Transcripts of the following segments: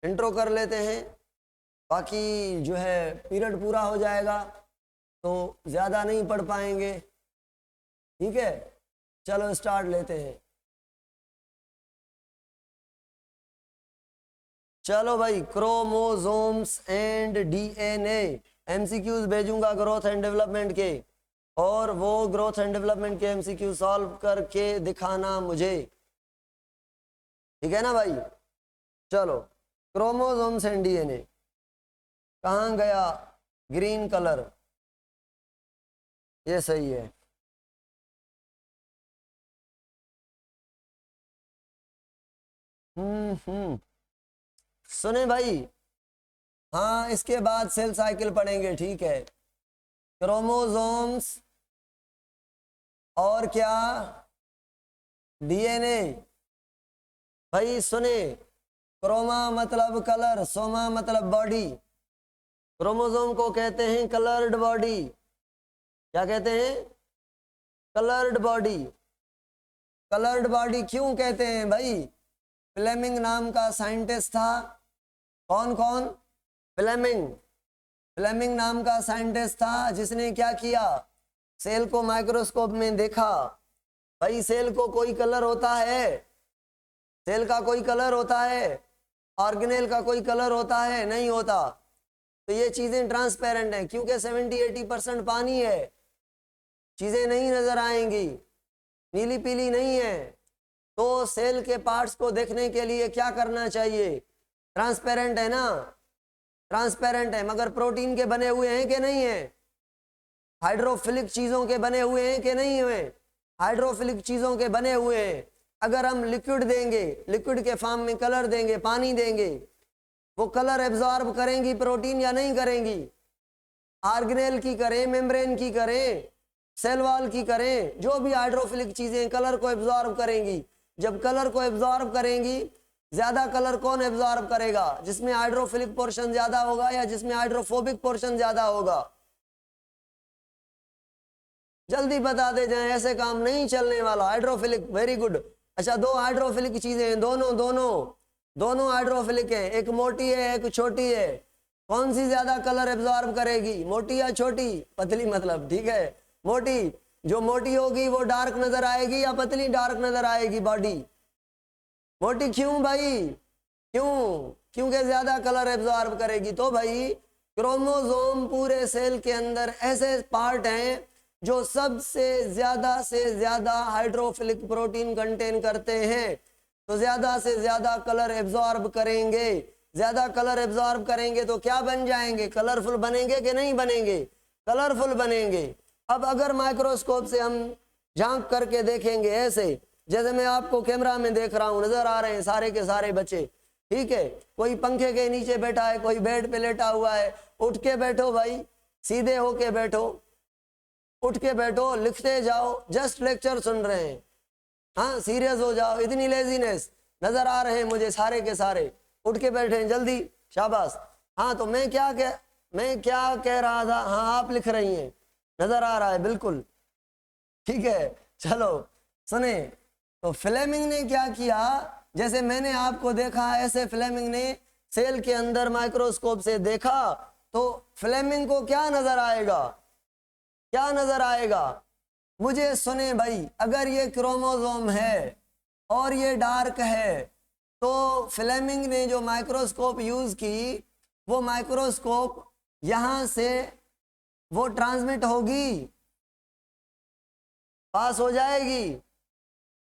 Intro कर लेते हैं, बाकी जो है पीरियड पूरा हो जाएगा तो ज़्यादा नहीं पढ़ पाएंगे। ठीक है, चलो स्टार्ट लेते हैं। चलो भाई, क्रोमोसोम्स एंड डीएनए, एमसीक्यूज भेजूंगा ग्रोथ एंड डेवलपमेंट के, और वो ग्रोथ एंड डेवलपमेंट के एमसीक्यू सॉल्व करके दिखाना मुझे। ठीक है ना भाई। चलो, क्रोमोसोम्स एंड डीएनए कहाँ गया? ग्रीन कलर, ये सही है। सुने भाई, हाँ इसके बाद सेल साइकिल पढ़ेंगे। ठीक है, क्रोमोसोम्स और क्या? डीएनए। भाई सुने, क्रोमा मतलब कलर, सोमा मतलब बॉडी। क्रोमोसोम को कहते हैं कलर्ड बॉडी। क्या कहते हैं? Coloured body. कलर्ड बॉडी क्यों कहते हैं भाई? फ्लेमिंग नाम का साइंटिस्ट था। कौन कौन? फ्लेमिंग। फ्लेमिंग नाम का साइंटिस्ट था जिसने क्या किया? सेल को माइक्रोस्कोप में देखा। भाई सेल को कोई कलर होता है? सेल का कोई कलर होता है? ऑर्गेनेल का कोई कलर होता है? नहीं होता। तो ये चीजें ट्रांसपेरेंट हैं, क्योंकि 70-80% पानी है, चीजें नहीं नजर आएंगी, नीली पीली नहीं है। तो सेल के पार्ट्स को देखने के लिए क्या करना चाहिए? ट्रांसपेरेंट है ना, ट्रांसपेरेंट है। मगर प्रोटीन के बने हुए हैं कि नहीं है? हाइड्रोफिलिक चीजों के बने हुए हैं कि नहीं हुए? हाइड्रोफिलिक चीजों के बने हुए हैं। अगर हम लिक्विड देंगे, लिक्विड के फॉर्म में कलर देंगे, पानी देंगे, वो कलर एब्जॉर्ब करेंगी प्रोटीन या नहीं करेंगी? ऑर्गेनेल की करें, मेम्ब्रेन की करें, सेल वॉल की करें, जो भी हाइड्रोफिलिक चीजें कलर को एब्जॉर्ब करेंगी। जब कलर को एब्जॉर्ब करेंगी, ज्यादा कलर कौन एब्जॉर्ब करेगा? जिसमें हाइड्रोफिलिक पोर्शन ज्यादा होगा या जिसमें हाइड्रोफोबिक पोर्शन ज्यादा होगा? जल्दी बता दे जाए, ऐसे काम नहीं चलने वाला। Hydrophilic, very good. अच्छा, दो हाइड्रोफिलिक चीजें हैं, दोनों दोनों दोनों हाइड्रोफिलिक है, एक मोटी है एक छोटी है। कौन सी ज्यादा कलर एब्जॉर्ब करेगी, मोटी या छोटी? पतली मतलब, ठीक है, मोटी। जो मोटी होगी वो डार्क नजर आएगी या पतली डार्क नजर आएगी बॉडी? मोटी। क्यों भाई? क्यों? क्योंकि ज्यादा कलर एब्जॉर्ब करेगी। तो भाई क्रोमोसोम पूरे सेल के अंदर ऐसे पार्ट हैं जो सबसे ज्यादा हाइड्रोफिलिक प्रोटीन कंटेन करते हैं। तो ज्यादा से ज्यादा कलर एब्जॉर्ब करेंगे। ज्यादा कलर एब्जॉर्ब करेंगे तो क्या बन जाएंगे? कलरफुल बनेंगे कि नहीं बनेंगे? कलरफुल बनेंगे। अब अगर माइक्रोस्कोप से हम झांक करके देखेंगे, ऐसे जैसे मैं आपको कैमरा में देख रहा हूं, नजर आ रहे हैं सारे के सारे बच्चे। ठीक है, कोई पंखे के नीचे बैठा है, कोई बेड पे लेटा हुआ है। उठ के बैठो भाई, सीधे होके बैठो, उठ के बैठो, लिखते जाओ, जस्ट लेक्चर सुन रहे हैं। हाँ, सीरियस हो जाओ, इतनी लेजीनेस नजर आ रहे हैं मुझे सारे के सारे। उठ के बैठे हैं, जल्दी, शाबाश। हाँ, तो मैं क्या कह रहा था? हाँ, आप लिख रही हैं, नजर आ रहा है, बिल्कुल ठीक है। चलो सुने, तो फ्लेमिंग ने क्या किया? जैसे मैंने आपको देखा, ऐसे फ्लेमिंग ने सेल के अंदर माइक्रोस्कोप से देखा। तो फ्लेमिंग को क्या नजर आएगा? क्या नजर आएगा? मुझे सुने भाई, अगर ये क्रोमोसोम है और ये डार्क है, तो फ्लेमिंग ने जो माइक्रोस्कोप यूज की, वो माइक्रोस्कोप यहां से वो ट्रांसमिट होगी, पास हो जाएगी।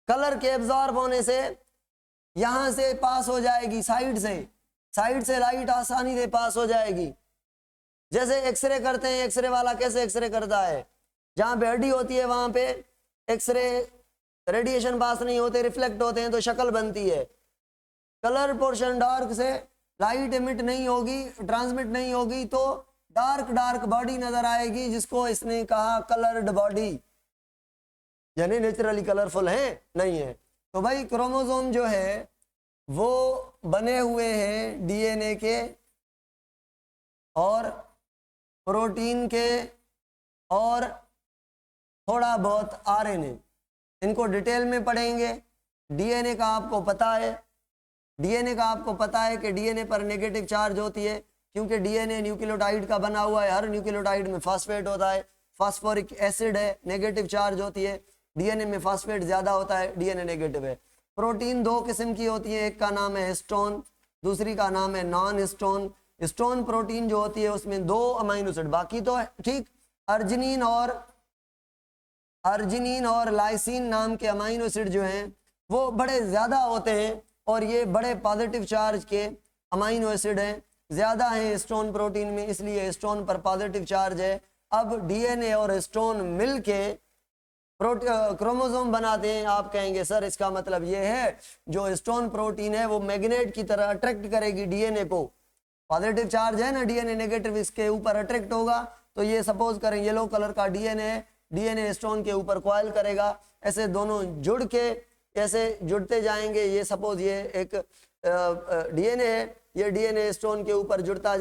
कलर के एब्जॉर्ब होने से यहां से पास हो जाएगी, साइड से लाइट आसानी से पास हो जाएगी। जैसे एक्सरे करते हैं, एक्सरे वाला कैसे एक्सरे करता है? जहां पे हड्डी होती है वहां पे एक्सरे रेडिएशन पास नहीं होते, रिफ्लेक्ट होते हैं, तो शक्ल बनती है। कलर पोर्शन डार्क से लाइट एमिट नहीं होगी, ट्रांसमिट नहीं होगी, तो डार्क बॉडी नजर आएगी, जिसको इसने कहा कलर्ड बॉडी। यानी नेचुरली कलरफुल है, नहीं है। तो भाई क्रोमोसोम जो है वो बने हुए हैं डीएनए के और प्रोटीन के और थोड़ा बहुत आरएनए। इनको डिटेल में पढ़ेंगे। डीएनए का आपको पता है, डीएनए का आपको पता है कि डीएनए पर नेगेटिव चार्ज होती है, क्योंकि डीएनए न्यूक्लियोटाइड का बना हुआ है, हर न्यूक्लियोटाइड में फास्फेट होता है, फास्फोरिक एसिड है, नेगेटिव चार्ज होती है, डीएनए में फास्फेट ज्यादा होता है, डीएनए नेगेटिव है। प्रोटीन दो किस्म की होती है, एक का नाम है हिस्टोन, दूसरी का नाम है नॉन हिस्टोन। हिस्टोन प्रोटीन जो होती है उसमें 2 अमीनो एसिड, बाकी तो ठीक अर्जिनिन और लाइसिन नाम के अमीनो एसिड जो हैं वो बड़े ज्यादा होते हैं, और ये बड़े पॉजिटिव चार्ज के अमीनो एसिड हैं, ज्यादा हैं हिस्टोन प्रोटीन में, इसलिए हिस्टोन पर पॉजिटिव चार्ज है। अब डीएनए और हिस्टोन मिलके क्रोमोसोम बनाते हैं। आप कहेंगे सर इसका मतलब ये है जो हिस्टोन प्रोटीन है वो मैग्नेट की तरह अट्रैक्ट करेगी डीएनए को, पॉजिटिव चार्ज है ना, डीएनए नेगेटिव इसके ऊपर अट्रैक्ट होगा। तो ये सपोज करें येलो कलर का डीएनए है, डीएनए हिस्टोन के ऊपर कॉइल करेगा, ऐसे दोनों जुड़ के ऐसे जुड़ते जाएंगे। ये सपोज ये एक डीएनए है, ये डीएनए हिस्टोन के ऊपर जुड़ता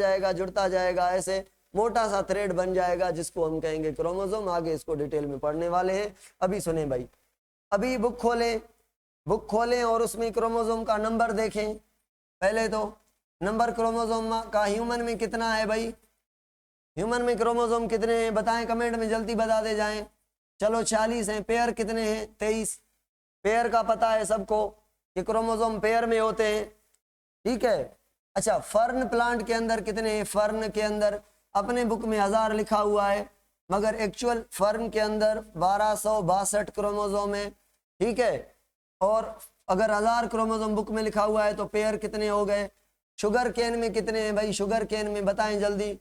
जाएगा, ऐसे मोटा सा थ्रेड बन जाएगा जिसको हम कहेंगे क्रोमोसोम। आगे इसको डिटेल में पढ़ने वाले हैं, अभी सुने भाई। अभी बुक खोलें और उसमें क्रोमोसोम का नंबर देखें। पहले तो नंबर क्रोमोसोम का ह्यूमन में कितना है भाई, ह्यूमन में क्रोमोसोम कितने हैं बताएं, कमेंट में जल्दी बता दे जाएं। चलो 46 हैं। पेयर कितने हैं, 23। पेयर का पता है सबको कि क्रोमोसोम पेयर में होते हैं, ठीक है। अच्छा, फर्न प्लांट के अंदर कितने हैं, फर्न के अंदर अपने बुक में 1000 लिखा हुआ है, मगर एक्चुअल फर्न के अंदर 1262 क्रोमोसोम है, ठीक है। और अगर 1000 क्रोमोसोम बुक में लिखा हुआ है तो पेयर कितने हो गए। शुगर केन में कितने हैं भाई, शुगर केन में बताएं जल्दी,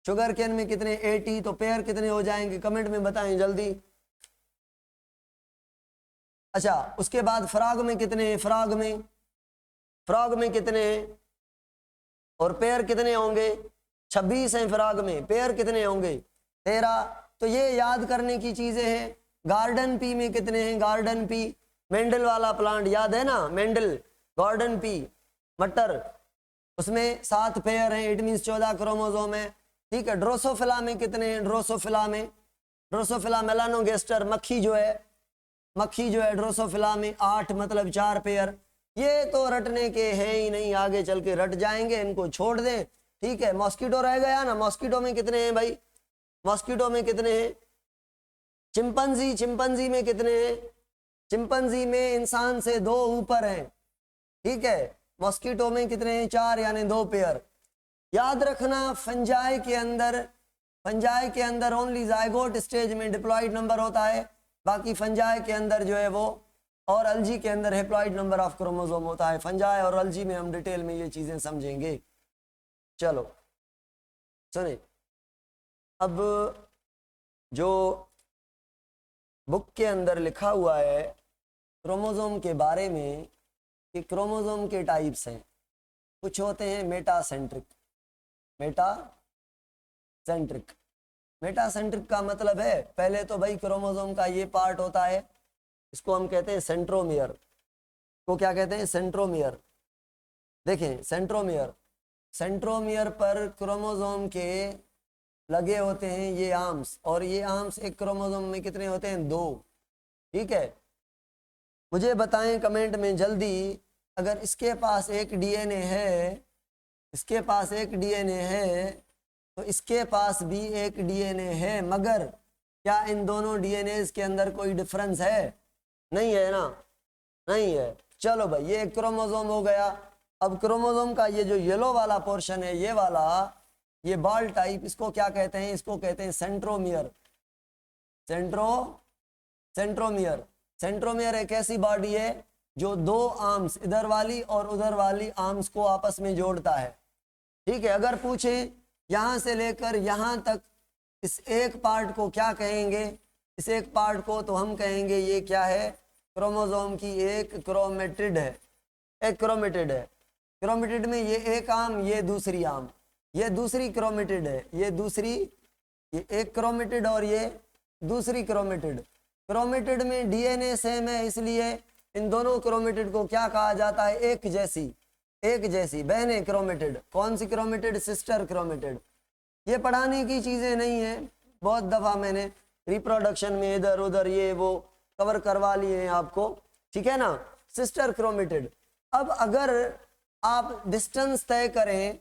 शुगर केन में कितने, 80। तो पेयर कितने हो जाएंगे, कमेंट में बताएं जल्दी। अच्छा, उसके बाद फ्रॉग में कितने हैं, फ्रॉग में कितने हैं और पेयर कितने होंगे, 26 हैं फ्रॉग में, पेयर कितने होंगे, 13। तो ये याद करने की चीजें हैं। गार्डन पी में कितने हैं, गार्डन पी मेंडल वाला प्लांट याद है ना, मेंडल गार्डन पी मटर, उसमें 7 पेयर हैं, इट मीन्स 14 क्रोमोसोम है, ठीक है। ड्रोसोफिला में कितने हैं, ड्रोसोफिला मेलानोगेस्टर मक्खी जो है ड्रोसोफिला में 8 मतलब 4 पेयर। ये तो रटने के हैं ही नहीं, आगे चल के रट जाएंगे, इनको छोड़ दें, ठीक है। मॉस्किटो रह गया ना, मॉस्किटो में कितने हैं भाई, मॉस्किटो में कितने हैं। चिंपंजी में कितने हैं, चिंपंजी में इंसान से 2 ऊपर हैं, ठीक है। मॉस्किटो में कितने हैं, 4 यानी 2 पेयर। याद रखना फंजाई के अंदर ओनली जायगोट स्टेज में डिप्लॉइड नंबर होता है, बाकी फंजाई के अंदर जो है वो और अल्जी के अंदर हैप्लॉइड नंबर ऑफ क्रोमोसोम होता है। फंजाई और अल्जी में हम डिटेल में ये चीजें समझेंगे। चलो सुने, अब जो बुक के अंदर लिखा हुआ है क्रोमोसोम के बारे में कि क्रोमोसोम के टाइप्स हैं, कुछ होते हैं मेटासेंट्रिक का मतलब है, पहले तो भाई क्रोमोसोम का ये पार्ट होता है, इसको हम कहते हैं सेंट्रोमियर, को क्या कहते हैं, सेंट्रोमियर। देखें सेंट्रोमियर पर क्रोमोसोम के लगे होते हैं ये आर्म्स, और ये आर्म्स एक क्रोमोसोम में कितने होते हैं, 2, ठीक है। मुझे बताएं कमेंट में जल्दी, अगर इसके पास एक डीएनए है, तो इसके पास भी एक डीएनए है, मगर क्या इन दोनों डीएनए के अंदर कोई डिफरेंस है, नहीं है ना, नहीं है। चलो भाई, ये एक क्रोमोसोम हो गया। अब क्रोमोसोम का ये जो येलो वाला पोर्शन है, ये वाला, ये बॉल टाइप, इसको क्या कहते हैं, इसको कहते हैं सेंट्रोमियर। सेंट्रोमियर एक ऐसी बॉडी है जो 2 आर्म्स, इधर वाली और उधर वाली आर्म्स को आपस में जोड़ता है, ठीक है। अगर पूछे यहां से लेकर यहां तक इस एक पार्ट को क्या कहेंगे, इस एक पार्ट को तो हम कहेंगे ये क्या है, क्रोमोसोम की एक क्रोमेटिड है, क्रोमेटिड में ये एक आर्म, ये दूसरी आर्म, ये दूसरी क्रोमेटिड है, ये एक क्रोमेटिड और ये दूसरी क्रोमेटिड में डीएनए सेम है, इसलिए इन दोनों क्रोमेटिड को क्या कहा जाता है, एक जैसी बहने क्रोमेटिड। कौन सी क्रोमेटिड, सिस्टर क्रोमेटिड। ये पढ़ाने की चीजें नहीं है, बहुत दफा मैंने रिप्रोडक्शन में इधर उधर ये वो कवर करवा लिए हैं आपको, ठीक है ना। Sister chromatid. अब अगर आप डिस्टेंस तय करें।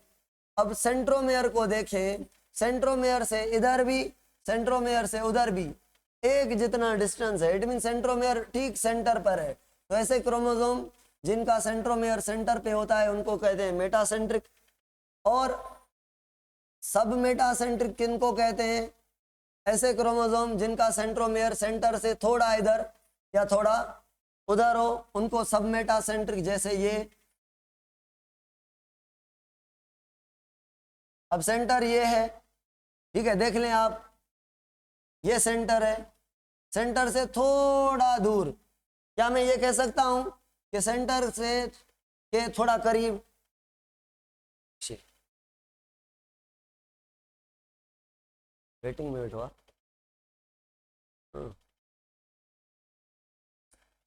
अब सेंट्रोमेयर को देखें, सेंट्रोमेयर से इधर भी, सेंट्रोमेयर से उधर भी एक जितना डिस्टेंस है, इट मीन सेंट्रोमेयर ठीक सेंटर पर है। तो ऐसे क्रोमोसोम जिनका सेंट्रोमेयर सेंटर पे होता है उनको कहते हैं मेटासेंट्रिक, और सब मेटासेंट्रिक किनको कहते हैं? ऐसे क्रोमोसोम जिनका सेंट्रोमेयर सेंटर से थोड़ा इधर या थोड़ा उधर हो उनको सब मेटासेंट्रिक। जैसे ये, अब सेंटर ये है, ठीक है, देख लें आप, ये सेंटर है, सेंटर से थोड़ा दूर, क्या मैं ये कह सकता हूं कि सेंटर से के थोड़ा करीब? वेटिंग में बैठो।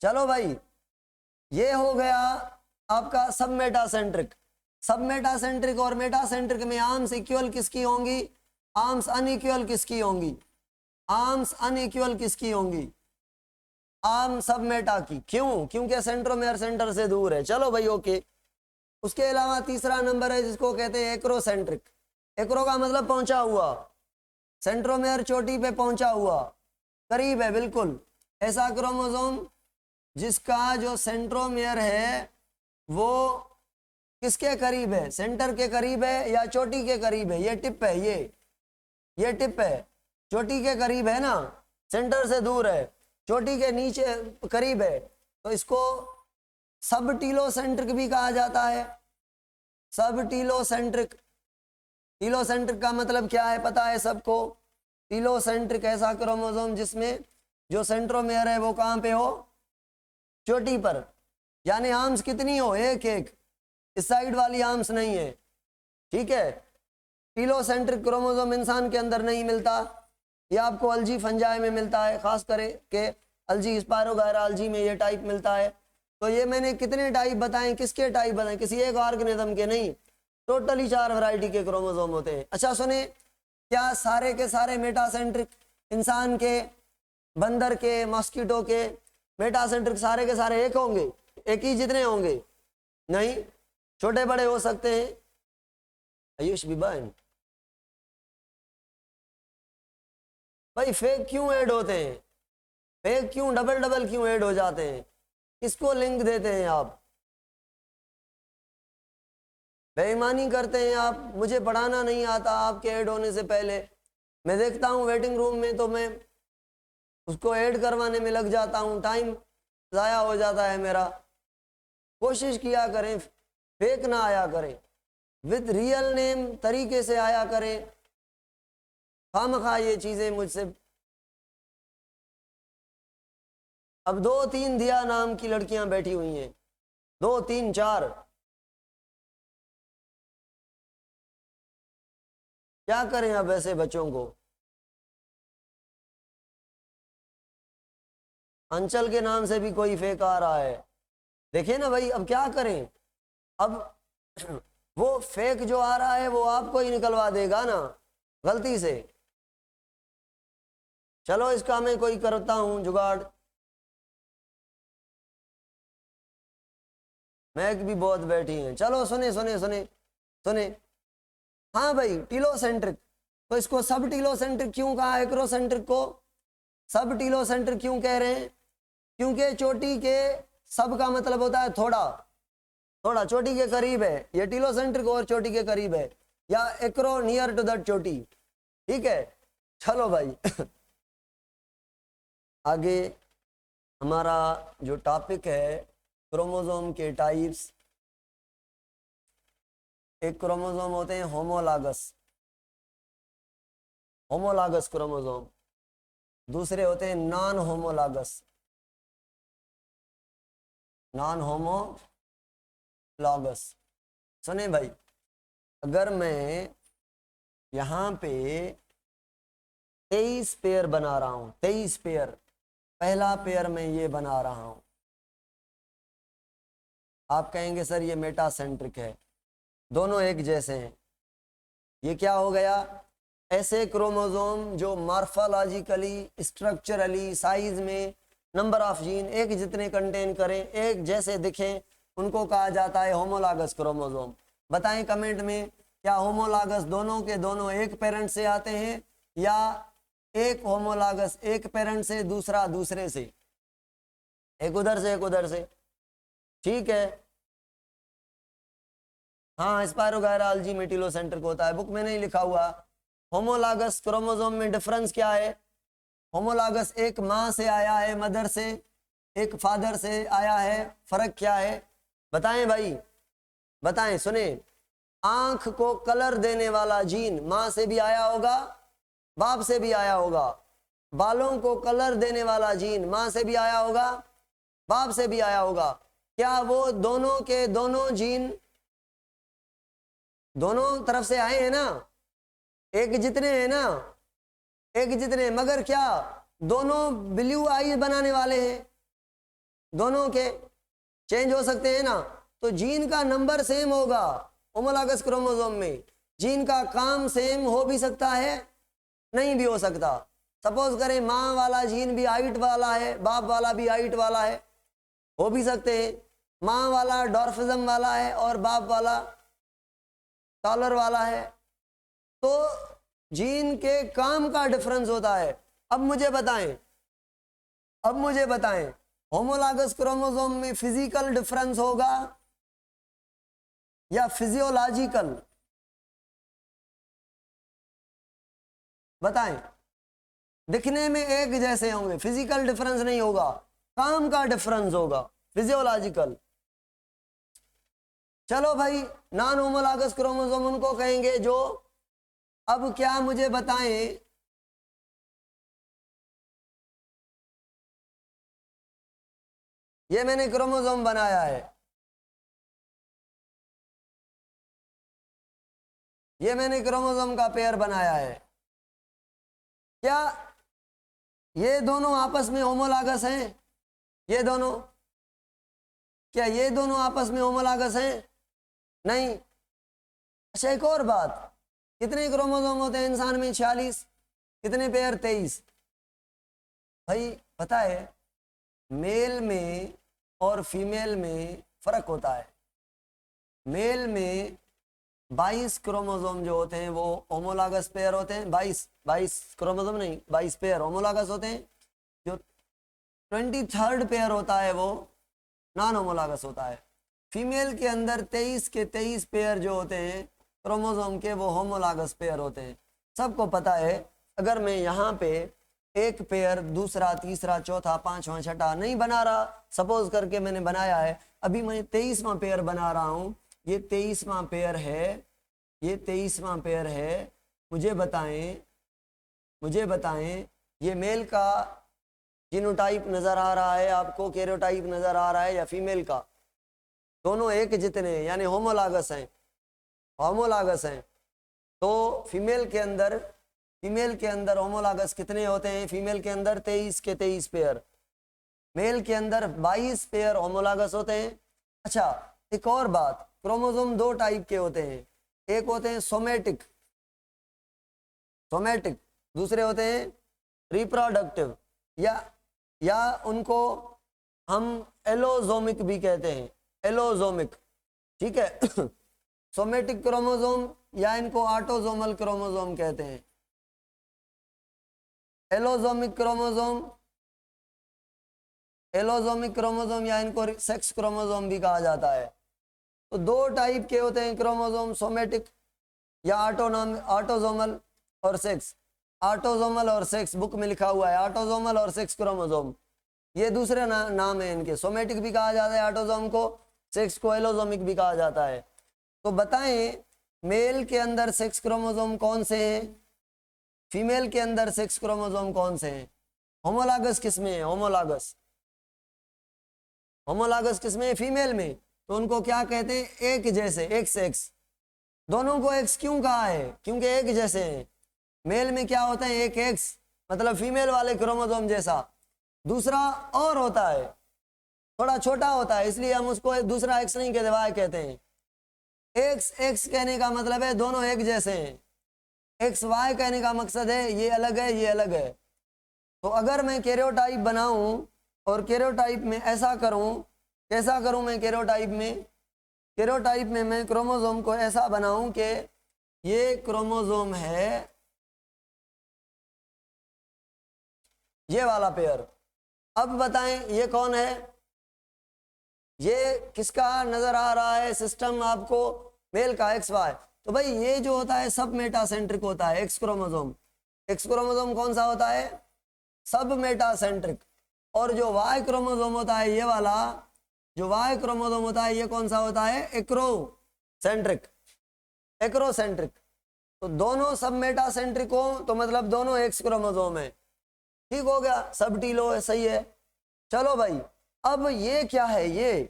चलो भाई, ये हो गया आपका सब मेटासेंट्रिक। सब मेटासेंट्रिक और मेटासेंट्रिक में आर्म्स इक्वल किसकी होंगी? आर्म्स अनइक्वल किसकी होंगी? आर्म्स अनइक्वल किसकी होंगी? आर्म सब मेटा की। क्यों? क्योंकि सेंट्रोमेयर सेंटर से दूर है। चलो भाई ओके। उसके अलावा तीसरा नंबर है जिसको कहते हैं एक्रोसेंट्रिक। एक्रो का मतलब पहुंचा हुआ, सेंट्रोमेयर चोटी पे पहुंचा हुआ, करीब है बिल्कुल। ऐसा क्रोमोसोम जिसका जो सेंट्रोमेयर है वो किसके करीब है? सेंटर के करीब है या चोटी के करीब है? ये टिप है, ये टिप है, चोटी के करीब है ना, सेंटर से दूर है, चोटी के नीचे करीब है, तो इसको सब टीलोसेंट्रिक भी कहा जाता है। सब टीलोसेंट्रिक। टीलोसेंट्रिक का मतलब क्या है पता है सबको? टीलोसेंट्रिक ऐसा क्रोमोसोम जिसमें जो सेंट्रोमेयर है वो कहाँ पे हो? चोटी पर। यानी आर्म्स कितनी हो? एक एक, इस साइड वाली आर्म्स नहीं है, ठीक है। टीलोसेंट्रिक क्रोमोसोम इंसान के अंदर नहीं मिलता, ये आपको अल्जी फंजाई में मिलता है, खास करके अल्जी स्पायरोगायरा अल्जी में ये टाइप मिलता है। तो ये मैंने कितने टाइप बताएं? किसके टाइप बताएं? किसी एक ऑर्गेनिज्म के नहीं, टोटली 4 वैरायटी के क्रोमोसोम होते हैं। अच्छा सुने, क्या सारे के सारे मेटासेंट्रिक? इंसान के, बंदर के, मॉस्किटो के मेटासेंट्रिक सारे के सारे एक होंगे? एक ही जितने होंगे? नहीं, छोटे बड़े हो सकते हैं। आयुष बिबाइन भाई, फेक क्यों ऐड होते हैं? फेक क्यों, डबल डबल क्यों ऐड हो जाते हैं? किसको लिंक देते हैं आप? बेईमानी करते हैं आप। मुझे पढ़ाना नहीं आता आपके ऐड होने से पहले, मैं देखता हूँ वेटिंग रूम में तो मैं उसको ऐड करवाने में लग जाता हूँ, टाइम ज़ाया हो जाता है मेरा। कोशिश किया करें फेक ना आया करें, विद रियल नेम तरीके से आया करें। खामखा ये चीज़ें मुझसे। अब 2-3 दिया नाम की लड़कियां बैठी हुई हैं, 2-3-4, क्या करें अब ऐसे बच्चों को? अंचल के नाम से भी कोई फेक आ रहा है, देखिए ना भाई, अब क्या करें? अब वो फेक जो आ रहा है वो आपको ही निकलवा देगा ना गलती से। चलो इसका मैं कोई करता हूं जुगाड़। मैक भी बहुत बैठी हैं। चलो सुने सुने सुने सुने, हाँ भाई, टीलोसेंट्रिक। तो इसको सब टीलोसेंट्रिक क्यों कहा? एक्रोसेंट्रिक को सब टीलोसेंट्रिक क्यों कह रहे हैं? क्योंकि चोटी के सब का मतलब होता है थोड़ा, थोड़ा चोटी के करीब है। ये टीलोसेंट्रिक और चोटी के करीब है, या एक्रो नियर टू दैट चोटी, ठीक है। चलो भाई आगे हमारा जो टॉपिक है क्रोमोसोम के टाइप्स। एक क्रोमोसोम होते हैं होमोलागस, होमोलागस क्रोमोसोम। दूसरे होते हैं नॉन होमोलागस, नॉन होमोलॉगस। सुने भाई, अगर मैं यहाँ पे 23 पेयर बना रहा हूँ, 23 पेयर, पहला पेयर मैं ये बना रहा हूँ, आप कहेंगे सर ये मेटासेंट्रिक है, दोनों एक जैसे हैं। ये क्या हो गया? ऐसे क्रोमोसोम जो मॉर्फोलॉजिकली, स्ट्रक्चरली, साइज में, नंबर ऑफ जीन एक जितने कंटेन करें, एक जैसे दिखें, उनको कहा जाता है होमोलॉगस क्रोमोसोम। बताएं कमेंट में, क्या होमोलॉगस दोनों के दोनों एक पेरेंट से आते हैं या एक होमोलॉगस एक पेरेंट से, दूसरा दूसरे से, एक उधर से एक उधर से? ठीक है। हाँ, स्पायरोगायरालजी मेटिलोसेंट्रिक होता है, बुक में नहीं लिखा हुआ। होमोलॉगस क्रोमोसोम में डिफरेंस क्या है? होमोलॉगस एक माँ से आया है, मदर से, एक फादर से आया है, फर्क क्या है बताएं भाई, बताएं। सुने, आंख को कलर देने वाला जीन माँ से भी आया होगा, बाप से भी आया होगा। बालों को कलर देने वाला जीन माँ से भी आया होगा, बाप से भी आया होगा। क्या वो दोनों के दोनों जीन दोनों तरफ से आए हैं ना? एक जितने हैं ना, एक जितने, मगर क्या दोनों ब्लू आई बनाने वाले हैं? दोनों के चेंज हो सकते हैं ना। तो जीन का नंबर सेम होगा होमोलॉगस क्रोमोसोम में, जीन का काम सेम हो भी सकता है, नहीं भी हो सकता। सपोज करें माँ वाला जीन भी हाइट वाला है, बाप वाला भी हाइट वाला है, हो भी सकते हैं। माँ वाला डॉर्फिज्म वाला है और बाप वाला टॉलर वाला है, तो जीन के काम का डिफरेंस होता है। अब मुझे बताएं, होमोलॉगस क्रोमोसोम में फिजिकल डिफरेंस होगा या फिजियोलॉजिकल? बताएं। दिखने में एक जैसे होंगे, फिजिकल डिफरेंस नहीं होगा, काम का डिफरेंस होगा, फिजियोलॉजिकल। चलो भाई, नॉन होमोलॉगस क्रोमोसोम उनको कहेंगे जो, अब क्या मुझे बताएं, ये मैंने क्रोमोसोम बनाया है, ये मैंने क्रोमोसोम का पेयर बनाया है, क्या ये दोनों आपस में होमोलॉगस हैं? ये दोनों, क्या ये दोनों आपस में होमोलॉगस हैं? नहीं। अच्छा, एक और बात, कितने क्रोमोसोम होते हैं इंसान में? 46। कितने पेयर? 23। भाई पता है, मेल में और फीमेल में फर्क होता है। मेल में 22 क्रोमोसोम जो होते हैं वो होमोलॉगस पेयर होते हैं, 22 क्रोमोसोम नहीं, 22 पेयर होमोलॉगस होते हैं। जो 23rd पेयर होता है वो नॉन होमोलॉगस होता है। फीमेल के अंदर 23 के 23 पेयर जो होते हैं क्रोमोसोम के, वो होमोलॉगस पेयर होते हैं। सबको पता है, अगर मैं यहाँ पे एक पेयर दूसरा तीसरा चौथा पांचवा छठा नहीं बना रहा, सपोज करके मैंने बनाया है, अभी मैं 23वां पेयर बना रहा हूँ, ये 23वां पेयर है, ये 23वां पेयर है। मुझे बताएं ये मेल का जीनोटाइप नजर आ रहा है आपको, कैरियोटाइप नजर आ रहा है, या फीमेल का? दोनों एक जितने हैं, यानी होमोलॉगस हैं, होमोलॉगस हैं। तो फीमेल के अंदर होमोलॉगस कितने होते हैं? फीमेल के अंदर 23 के 23 पेयर, मेल के अंदर 22 पेयर होमोलॉगस होते हैं। अच्छा, एक और बात, क्रोमोसोम दो टाइप के होते हैं, एक होते हैं सोमेटिक, दूसरे होते हैं रिप्रोडक्टिव, या उनको हम एलोजोमिक भी कहते हैं, एलोजोमिक। ठीक है। सोमेटिक क्रोमोसोम या इनको ऑटोसोमल क्रोमोसोम कहते हैं। एलोजोमिक क्रोमोसोम या इनको सेक्स क्रोमोसोम भी कहा जाता है। तो दो टाइप के होते हैं क्रोमोसोम, सोमेटिक या ऑटोसोमल और सेक्स। ऑटोसोमल और सेक्स बुक में लिखा हुआ है, ऑटोसोमल और सेक्स क्रोमोसोम, ये दूसरे नाम है इनके। सोमेटिक भी कहा जाता है ऑटोसोम को, सेक्स को एलोजोमिक भी कहा जाता है। तो बताएं, मेल के अंदर सेक्स क्रोमोसोम कौन से हैं, फीमेल के अंदर सेक्स क्रोमोसोम कौन से हैं? होमोलॉगस किसमें है? होमोलॉगस किसमें है? फीमेल में। तो उनको क्या कहते हैं? एक जैसे, एक से एक्स। दोनों को एक्स क्यों कहा है? क्योंकि एक जैसे हैं। मेल में क्या होता है? एक एक्स, मतलब फीमेल वाले क्रोमोसोम जैसा। दूसरा और होता है, थोड़ा छोटा होता है, इसलिए हम उसको दूसरा एक्स नहीं कहते, वाई कहते हैं। एक्स कहने का मतलब है दोनों एक जैसे हैं। एक्स वाई कहने का मकसद है ये अलग है, ये अलग है। तो अगर मैं कैरियोटाइप बनाऊं और कैरियोटाइप में ऐसा करूं कैसा करूं मैं कैरियोटाइप में? कैरियोटाइप में मैं क्रोमोसोम को ऐसा बनाऊं कि ये क्रोमोसोम है, ये वाला पेयर। अब बताएं ये कौन है? ये किसका नजर आ रहा है सिस्टम आपको? मेल का, एक्स वाई। तो भाई ये जो होता है सब मेटासेंट्रिक होता है, एक्स क्रोमोसोम। एक्स क्रोमोसोम कौन सा होता है? सब मेटासेंट्रिक। और जो वाई क्रोमोसोम होता है ये वाला, जो वाई क्रोमोसोम होता है ये कौन सा होता है? एक्रोसेंट्रिक। एक्रोसेंट्रिक। तो दोनों सब मेटासेंट्रिक हो तो मतलब दोनों एक्स क्रोमोसोम है। ठीक हो गया, सब टीलो है, सही है। चलो भाई, अब ये क्या है? ये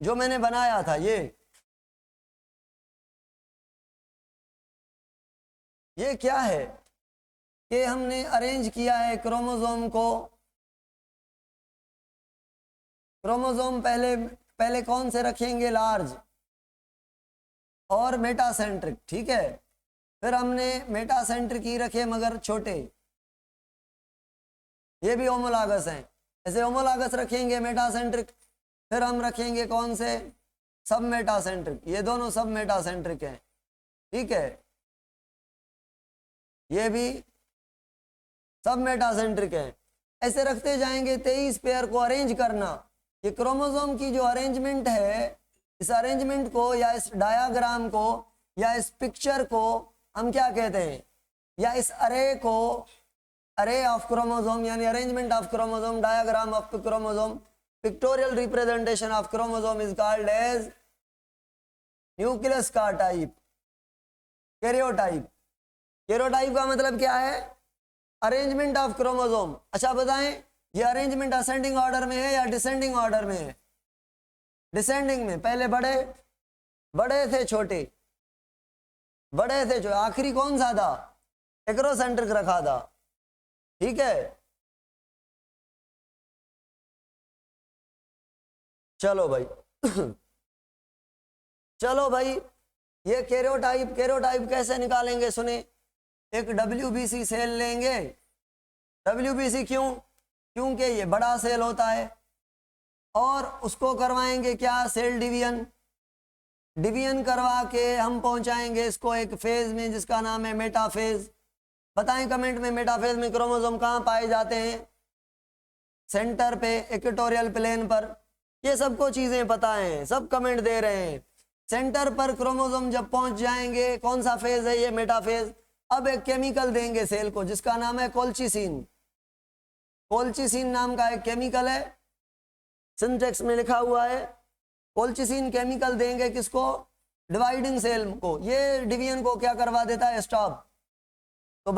जो मैंने बनाया था ये क्या है? कि हमने अरेंज किया है क्रोमोसोम को। क्रोमोसोम पहले पहले कौन से रखेंगे? लार्ज और मेटासेंट्रिक, ठीक है। फिर हमने मेटासेंट्रिक ही रखे मगर छोटे, ये भी होमोलागस हैं। ऐसे होमोलागस रखेंगे मेटासेंट्रिक। फिर हम रखेंगे कौन से? सब मेटासेंट्रिक। ये दोनों सब मेटासेंट्रिक हैं, ठीक है। ये भी सब मेटासेंट्रिक है। ऐसे रखते जाएंगे। 23 पेयर को अरेंज करना, ये क्रोमोसोम की जो अरेंजमेंट है, इस अरेंजमेंट को या इस डायाग्राम को या इस पिक्चर को हम क्या कहते हैं? या इस अरे को, अरे ऑफ क्रोमोसोम यानी arrangement of chromosome, diagram of chromosome, pictorial representation of chromosome is called as nucleus का टाइप, कैरियोटाइप। कैरियोटाइप का मतलब क्या है? Arrangement of chromosome. अच्छा बताएं, ये अरेंजमेंट असेंडिंग ऑर्डर में है या डिसेंडिंग ऑर्डर में है? डिसेंडिंग में। पहले बड़े बड़े थे, छोटे बड़े थे, जो आखिरी कौन सा था? एक्रोसेंट्रिक रखा था, ठीक है। चलो भाई चलो भाई, ये कैरियोटाइप, कैरियोटाइप कैसे निकालेंगे? सुने, एक WBC सेल लेंगे। WBC क्यों? क्योंकि ये बड़ा सेल होता है। और उसको करवाएंगे क्या? Cell division. डिवीजन करवा के हम पहुंचाएंगे इसको एक फेज में जिसका नाम है मेटाफेज। बताएं कमेंट में, मेटाफेज में क्रोमोसोम कहाँ पाए जाते हैं? सेंटर पे, इक्वेटोरियल प्लेन पर। ये सबको चीजें पता हैं, सब कमेंट दे रहे हैं। सेंटर पर क्रोमोसोम जब पहुंच जाएंगे, कौन सा फेज है? ये मेटाफेज। अब एक केमिकल देंगे सेल को जिसका नाम है कोल्चिसिन। कोल्चिसिन नाम का एक केमिकल है, सिंटेक्स में लिखा हुआ है। कोल्चिसिन केमिकल देंगे किसको? डिवाइडिंग सेल को। ये डिवीजन को क्या करवा देता है? स्टॉप। तो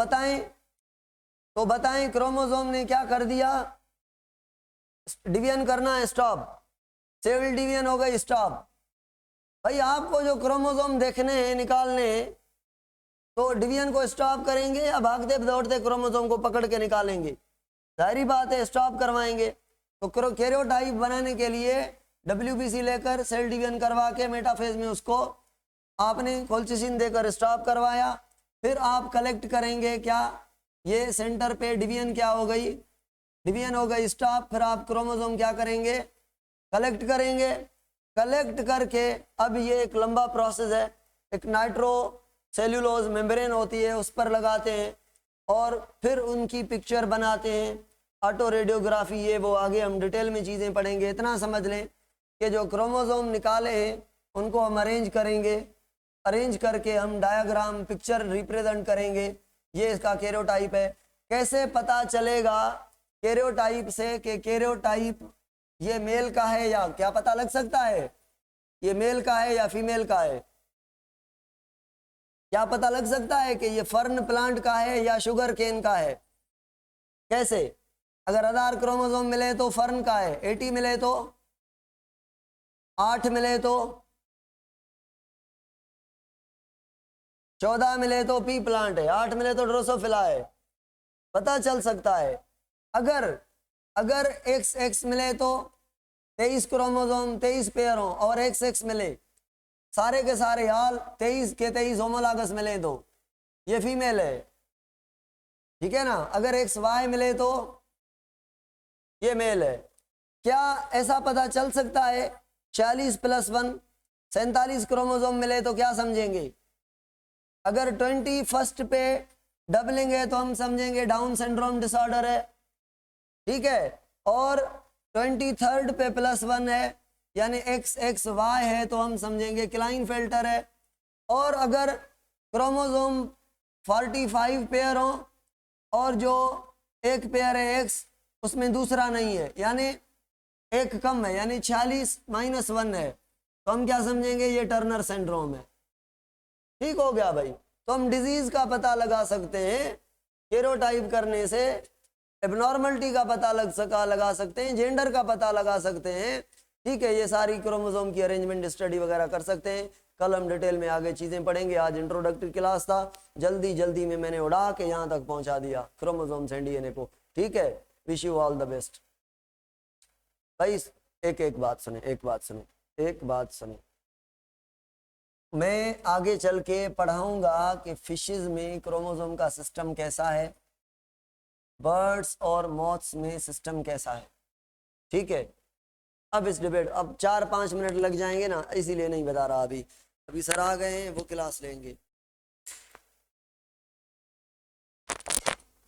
बताएं क्रोमोसोम ने क्या कर दिया? डिवीजन करना है, स्टॉप। सेल डिवीजन हो गई, स्टॉप। भाई आपको जो क्रोमोसोम देखने हैं, निकालने हैं, तो डिवीजन को स्टॉप करेंगे या भागते दौड़ते क्रोमोसोम को पकड़ के निकालेंगे? जाहिर बात है स्टॉप करवाएंगे। तो कैरियोटाइप बनाने के लिए WBC लेकर सेल डिवीजन करवा के मेटाफेज में उसको आपने कोल्चिसिन देकर स्टॉप करवाया। फिर आप कलेक्ट करेंगे क्या? ये सेंटर पे डिवीजन क्या हो गई? डिवीजन हो गई, स्टॉप। फिर आप क्रोमोसोम क्या करेंगे? कलेक्ट करेंगे। कलेक्ट करके अब ये एक लंबा प्रोसेस है, एक नाइट्रो सेल्यूलोज मेम्ब्रेन होती है उस पर लगाते हैं और फिर उनकी पिक्चर बनाते हैं, ऑटो रेडियोग्राफी, ये वो आगे हम डिटेल में चीज़ें पढ़ेंगे। इतना समझ लें कि जो क्रोमोसोम निकाले हैं उनको हम अरेंज करेंगे, अरेंज करके हम डायग्राम पिक्चर रिप्रेजेंट करेंगे। ये इसका कैरियोटाइप है। कैसे पता चलेगा कैरियोटाइप से कि कैरियोटाइप ये मेल का है? या क्या पता लग सकता है ये मेल का है या फीमेल का है? क्या पता लग सकता है कि ये फर्न प्लांट का है या शुगर केन का है? कैसे? अगर आधार क्रोमोसोम मिले तो फर्न का है, 80 मिले तो, 8 मिले तो, 14 मिले तो पी प्लांट है, 8 मिले तो ड्रोसोफिला है। पता चल सकता है। अगर XX मिले तो 23 क्रोमोसोम, 23 पेयर हो, और XX मिले सारे के सारे हाल 23 के 23 होमोलागस मिले तो ये फीमेल है, ठीक है ना। अगर XY मिले तो ये मेल है। क्या ऐसा पता चल सकता है 46 + 1 47 क्रोमोसोम मिले तो क्या समझेंगे? अगर 21 पे डबलिंग है तो हम समझेंगे डाउन सिंड्रोम डिसऑर्डर है, ठीक है। और 23 पे +1 है यानी XXY है तो हम समझेंगे क्लाइनफेल्टर है। और अगर क्रोमोसोम 45 पेयर हो और जो एक पेयर है X उसमें दूसरा नहीं है यानी एक कम है यानी 46 - 1 है तो हम क्या समझेंगे? ये टर्नर सिंड्रोम है। ठीक हो गया भाई। तो हम डिजीज का पता लगा सकते हैं कैरोटाइप करने से, एबनॉर्मलिटी का पता लगा सकते हैं, जेंडर का पता लगा सकते हैं, ठीक है। ये सारी क्रोमोसोम की अरेंजमेंट स्टडी वगैरह कर सकते हैं। कल हम डिटेल में आगे चीजें पढ़ेंगे। आज इंट्रोडक्टरी क्लास था, जल्दी में मैंने उड़ा के यहाँ तक पहुंचा दिया क्रोमोसोम्स एंड डीएनए को, ठीक है। Wish you all the best भाई। एक बात सुने, मैं आगे चल के पढ़ाऊंगा कि फिशेस में क्रोमोसोम का सिस्टम कैसा है, बर्ड्स और मॉथ्स में सिस्टम कैसा है, ठीक है। अब इस डिबेट अब 4-5 मिनट लग जाएंगे ना, इसीलिए नहीं बता रहा अभी सर आ गए हैं, वो क्लास लेंगे।